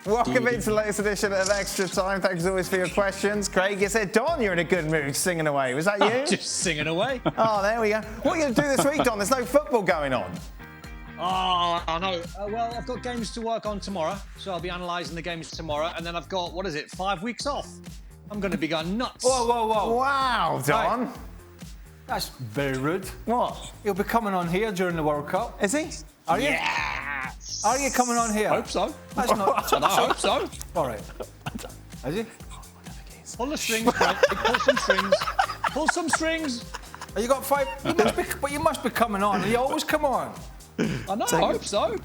Welcome into the latest edition of Extra Time. Thanks as always for your questions. Craig, you said, Don, you're in a good mood singing away. Was that you? Just singing away. Oh, there we go. What are you going to do this week, Don? There's no football going on. Oh, I know. Well, I've got games to work on tomorrow, so I'll be analysing the games tomorrow. And then I've got, 5 weeks off. I'm going to be going nuts. Whoa. Wow, Don. Right. That's very rude. What? He'll be coming on here during the World Cup. Is he? Are you? Yes! Are you coming on here? Hope so. That's not. I hope so. All right. Is he? Pull the strings, Brent. Pull some strings. Pull some strings. You got 5. You must be coming on. You always come on. I know. I hope so.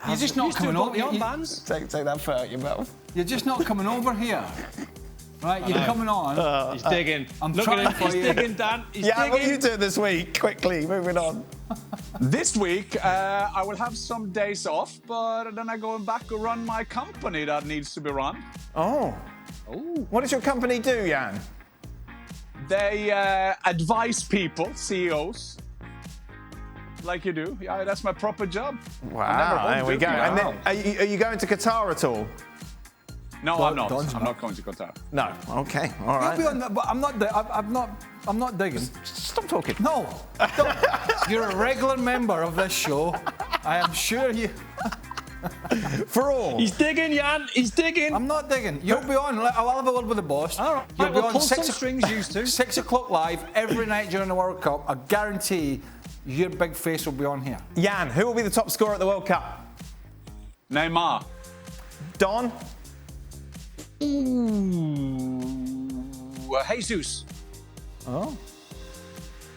You're just not coming over. The armbands. Take that foot out your mouth. You're just not coming over here. Right, you're coming on. He's digging. I'm Look trying at him. for He's you. digging, Dan. He's Yeah, what are digging. you doing this week? Quickly, moving on. This week, I will have some days off, but then I go back to run my company that needs to be run. Oh. What does your company do, Jan? They advise people, CEOs, like you do. Yeah, that's my proper job. Wow, there we go. Yeah. And then, are you going to Qatar at all? No, Well, I'm not. Don's I'm not. not going to Qatar. No. Okay, all You'll right. be on that, but I'm not digging. Stop talking. No. Don't. You're a regular member of this show. I am sure you. For all. He's digging, Jan. He's digging. I'm not digging. You'll be on. I'll have a word with the boss. All right, You'll well, pull some strings, used to. 6 o'clock live every night during the World Cup. I guarantee your big face will be on here. Jan, who will be the top scorer at the World Cup? Neymar. Don? Jesus. Oh.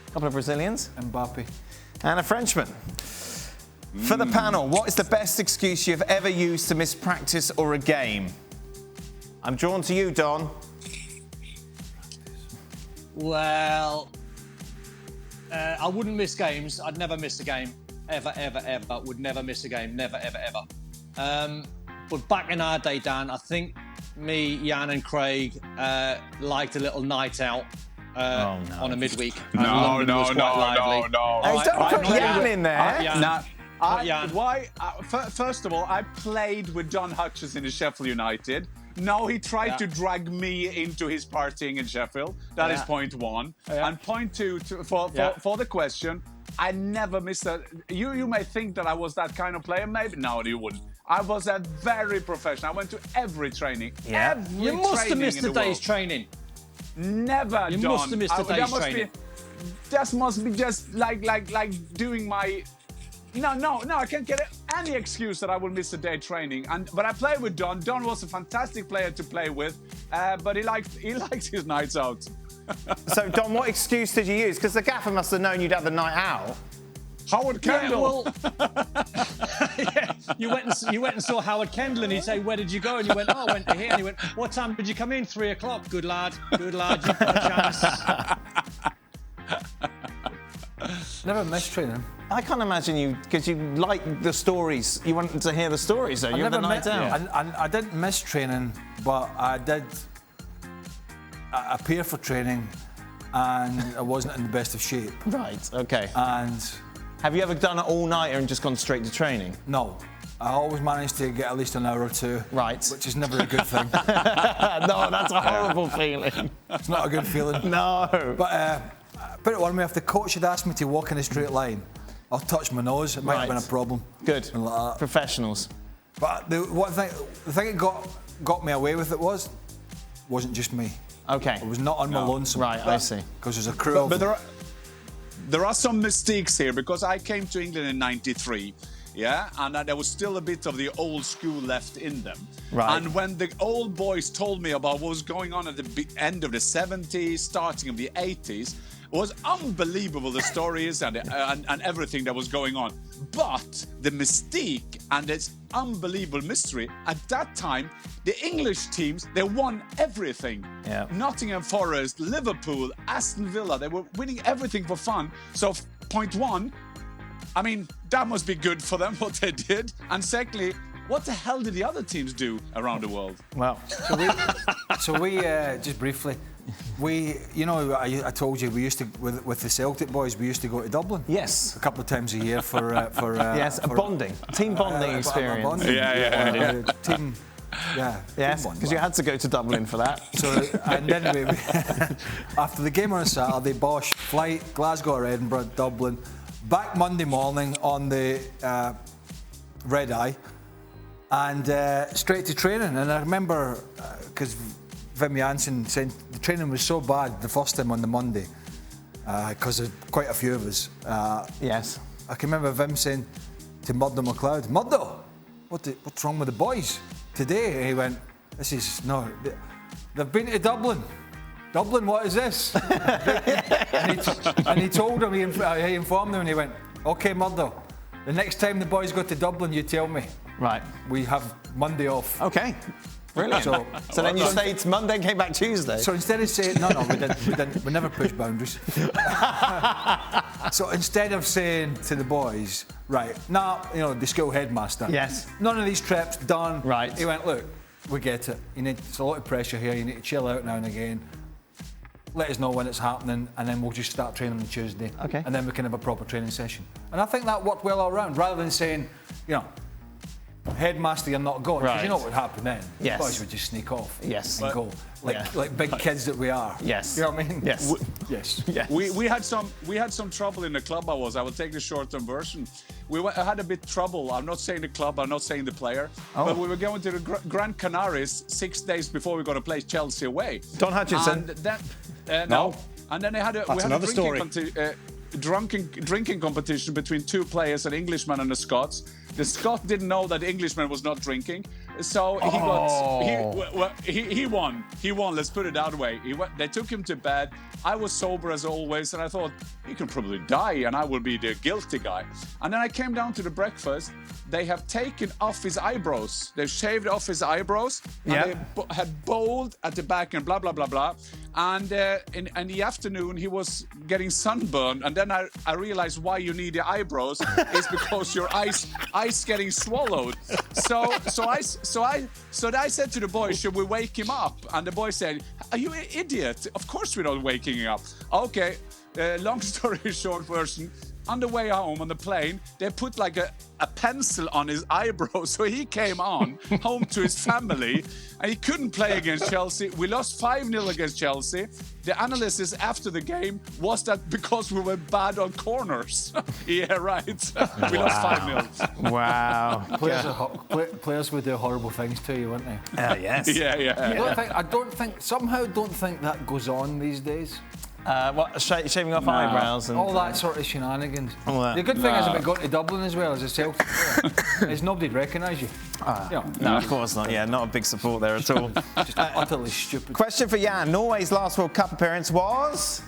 A couple of Brazilians. Mbappe. And a Frenchman. For the panel, what is the best excuse you've ever used to miss practice or a game? I'm drawn to you, Don. Well, I wouldn't miss games. I'd never miss a game. Ever. Would never miss a game. Never, ever. But back in our day, Dan, I think me, Jan and Craig liked a little night out on a midweek. No. Hey, don't put Jan in there. First of all, I played with John Hutchison in Sheffield United. No, he tried to drag me into his partying in Sheffield. That is point one. And point two, for the question, I never missed a... You may think that I was that kind of player, maybe. No, you wouldn't. I was that very professional. I went to every training. Yeah. Every You must have training missed in a the day's world. training. Never You done. must have missed a day's training. That must be just like doing my... No, I can't get any excuse that I will miss a day training. But I played with Don. Don was a fantastic player to play with, but he liked his nights out. So, Don, what excuse did you use? Because the gaffer must have known you'd have the night out. Howard Kendall. You went and saw Howard Kendall, and he'd say, "Where did you go?" And you went, "Oh, I went to here." And he went, "What time did you come in?" 3 o'clock. Good lad. You've got a chance. Never missed training. I can't imagine you, because you like the stories. You wanted to hear the stories, so you had the night out. I didn't miss training, but I did appear for training, and I wasn't in the best of shape. Right, okay. And Have you ever done it all nighter and just gone straight to training? no, I always managed to get at least an hour or two. Right. Which is never a good thing. No, that's a horrible feeling. It's not a good feeling. No. But put it one way, if the coach had asked me to walk in a straight line, I'll touch my nose. It might have been a problem. Good. Something like that. Professionals. But the thing that got me away with it wasn't just me. Okay. I was not on my lonesome. Right, I see. Because there's a crew But of... there are some mistakes here, because I came to England in '93, and there was still a bit of the old school left in them. Right. And when the old boys told me about what was going on at the end of the '70s, starting of the '80s, it was unbelievable, the stories and everything that was going on. But the mystique and its unbelievable mystery, at that time, the English teams, they won everything. Yeah. Nottingham Forest, Liverpool, Aston Villa, they were winning everything for fun. So, point one, I mean, that must be good for them, what they did. And secondly, what the hell did the other teams do around the world? Well, So we just briefly, I told you we used to with the Celtic boys. We used to go to Dublin. Yes. A couple of times a year for yes, a bonding, team bonding experience. Bonding. Yeah. Team. Yeah. Yes, because you had to go to Dublin for that. So, and then we after the game on a Saturday, bosh, flight, Glasgow or Edinburgh, Dublin, back Monday morning on the red eye, and straight to training. And I remember because Wim Jansen said the training was so bad the first time on the Monday, because there's quite a few of us. Yes. I can remember Wim saying to Murdo McLeod, "Murdo, what's wrong with the boys today?" And he went, they've been to Dublin. Dublin, what is this? and he told him, he informed him, and he went, "Okay, Murdo, the next time the boys go to Dublin, you tell me. Right. We have Monday off." Okay. Brilliant. So then you stayed Monday and came back Tuesday. So instead of saying, no, we never push boundaries. So instead of saying to the boys, right, the school headmaster. Yes. None of these trips done. Right. He went, look, we get it. It's a lot of pressure here. You need to chill out now and again. Let us know when it's happening, and then we'll just start training on Tuesday. Okay. And then we can have a proper training session. And I think that worked well all round, rather than saying, headmaster, you're not going. Because you know what would happen then? Yes. The boys would just sneak off. Yes. And go. Like big kids that we are. Yes. You know what I mean? Yes. Yes. Yes. We had some trouble in the club I will take the short-term version. I had a bit trouble. I'm not saying the club, I'm not saying the player. But we were going to the Gran Canaries 6 days before we were going to play Chelsea away. Don Hutchison. And then, no. And then we had a drinking competition between two players, an Englishman and a Scot. The Scot didn't know that the Englishman was not drinking, so he won. He won. Let's put it that way. They took him to bed. I was sober as always, and I thought he can probably die, and I will be the guilty guy. And then I came down to the breakfast. They have taken off his eyebrows. They've shaved off his eyebrows. Yeah. And they had bald at the back and blah blah blah blah. And in the afternoon he was getting sunburned, and then I realized why you need the eyebrows is because your eyes getting swallowed. So I said to the boys, should we wake him up? And the boy said, "Are you an idiot? Of course we're not waking him up." Okay, long story short version. On the way home on the plane, they put like a pencil on his eyebrow, so he came home to his family, and he couldn't play against Chelsea. We lost 5-0 against Chelsea. The analysis after the game was that because we were bad on corners. Yeah, right. We lost 5-0. Wow. Players would do horrible things to you, wouldn't they? Yes. Yeah. I don't think that goes on these days. Shaving off eyebrows and all that sort of shenanigans. That. The good thing is about going to Dublin as well as a Celtic player is nobody'd recognise you. No, of course not. Yeah, not a big support there at all. Just utterly stupid. Question for Jan. Norway's last World Cup appearance was?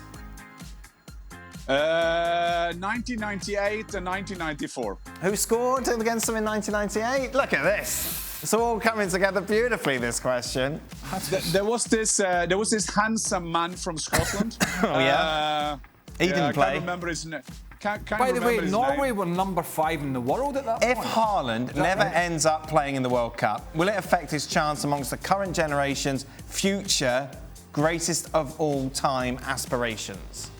1998 and 1994. Who scored against them in 1998? Look at this. It's all coming together beautifully, this question. There was this handsome man from Scotland. He didn't play. I can't remember his name. By the way, Norway were number 5 in the world at that point. If Haaland never ends up playing in the World Cup, will it affect his chance amongst the current generation's future greatest of all time aspirations?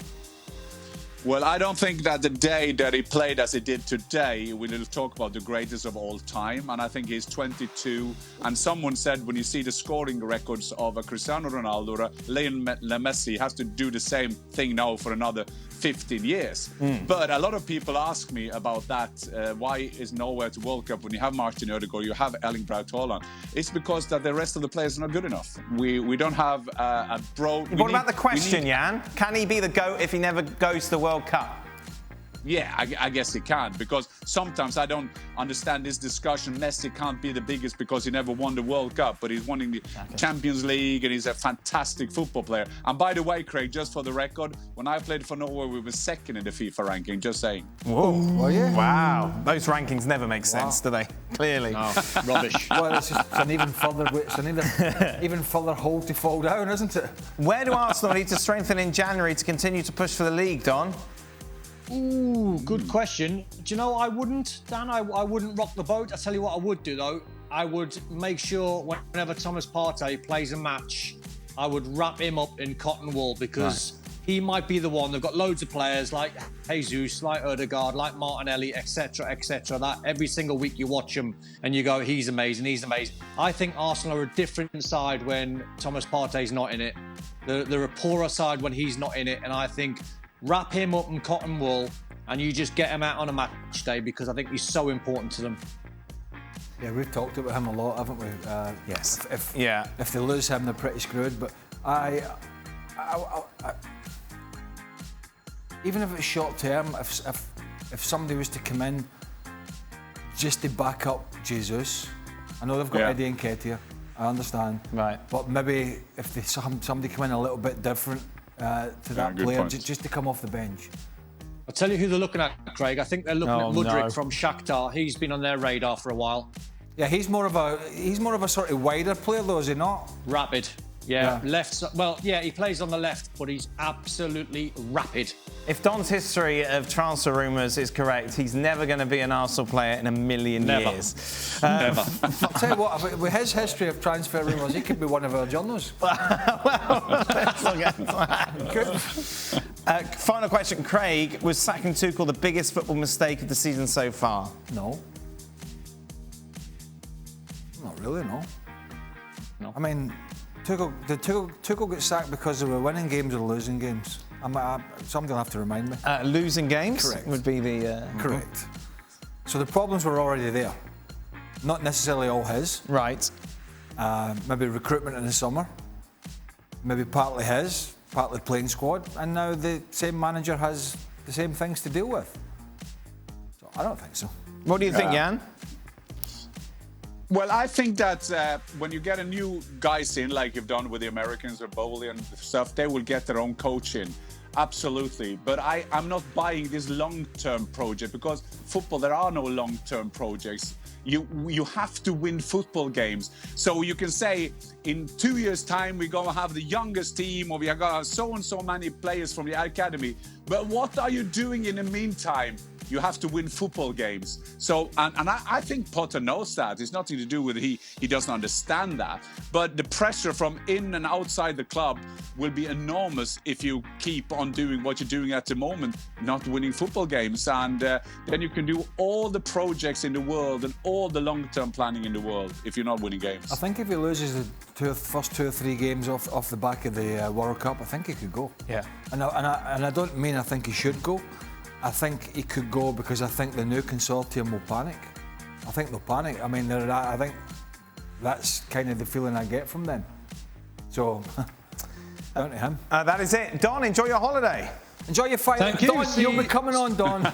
Well, I don't think that the day that he played as he did today, we will talk about the greatest of all time. And I think he's 22. And someone said when you see the scoring records of a Cristiano Ronaldo or a Lionel Messi, has to do the same thing now for another 15 years. But a lot of people ask me about that. Why is Norway at the World Cup when you have Martin Ødegaard, you have Erling Braut Haaland? It's because that the rest of the players are not good enough. We don't have a broad... What about the question, Jan? Can he be the GOAT if he never goes to the World Cup? Yeah, I guess he can, because sometimes I don't understand this discussion. Messi can't be the biggest because he never won the World Cup, but he's winning the Champions League and he's a fantastic football player. And by the way, Craig, just for the record, when I played for Norway, we were second in the FIFA ranking, just saying. Whoa. Oh, yeah? Wow. Those rankings never make sense, do they? Clearly. No, rubbish. Well, it's an even further hole to fall down, isn't it? Where do Arsenal need to strengthen in January to continue to push for the league, Don? Ooh, good question. Do you know I wouldn't, Dan? I wouldn't rock the boat. I'll tell you what I would do, though. I would make sure whenever Thomas Partey plays a match I would wrap him up in cotton wool because he might be the one. They've got loads of players like Jesus, like Odegaard, like Martinelli, etc., etc. That every single week you watch him and you go, he's amazing, he's amazing. I think Arsenal are a different side when Thomas Partey's not in it. They're a poorer side when he's not in it, and I think wrap him up in cotton wool and you just get him out on a match day because I think he's so important to them. Yeah, we've talked about him a lot, haven't we? Yes. If they lose him, they're pretty screwed. But I even if it's short term, if somebody was to come in just to back up Jesus, I know they've got Eddie and Nketiah, I understand. Right. But maybe if they somebody come in a little bit different to that player, just to come off the bench. I'll tell you who they're looking at, Craig. I think they're looking at Mudryk from Shakhtar. He's been on their radar for a while. Yeah, he's more of a sort of wider player, though, is he not? Rapid. Yeah, left. Well, yeah, he plays on the left, but he's absolutely rapid. If Don's history of transfer rumours is correct, he's never going to be an Arsenal player in a million years. Never. I'll tell you what, with his history of transfer rumours, he could be one of our journalists. Well, let's not get into that. Good. Final question, Craig. Was sacking Tuchel the biggest football mistake of the season so far? No. Not really, no. I mean, did Tuchel get sacked because they were winning games or losing games? Somebody will have to remind me. Losing games? Correct. Would be the... Correct. So the problems were already there. Not necessarily all his. Right. Maybe recruitment in the summer. Maybe partly his, partly playing squad. And now the same manager has the same things to deal with. So I don't think so. What do you think, Jan? Well, I think that when you get a new guys in, like you've done with the Americans or Burley and stuff, they will get their own coach in. Absolutely. But I'm not buying this long-term project because football, there are no long-term projects. You have to win football games. So you can say in 2 years' time, we're going to have the youngest team or we are going to have so and so many players from the academy. But what are you doing in the meantime? You have to win football games. So, and I think Potter knows that. It's nothing to do with he doesn't understand that. But the pressure from in and outside the club will be enormous if you keep on doing what you're doing at the moment, not winning football games. And then you can do all the projects in the world and all the long-term planning in the world if you're not winning games. I think if he loses the first 2 or 3 games off the back of the World Cup, I think he could go. Yeah. And I don't mean I think he should go. I think he could go because I think the new consortium will panic. I think they'll panic. I mean, I think that's kind of the feeling I get from them. So, down to him. That is it. Don, enjoy your holiday. Enjoy your fight. Thank you. Don, you'll be coming on, Don.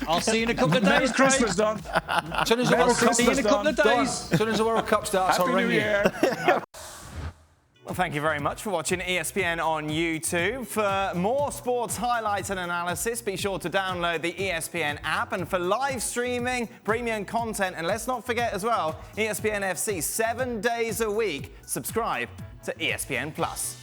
I'll see you in a couple of days, Merry Christmas, Don. As soon as the World Cup see you in a couple of days. Don, as soon as the World Cup starts, Happy I'll ring New you. Year. Well, thank you very much for watching ESPN on YouTube. For more sports highlights and analysis, be sure to download the ESPN app. And for live streaming, premium content, and let's not forget as well, ESPN FC 7 days a week. Subscribe to ESPN Plus.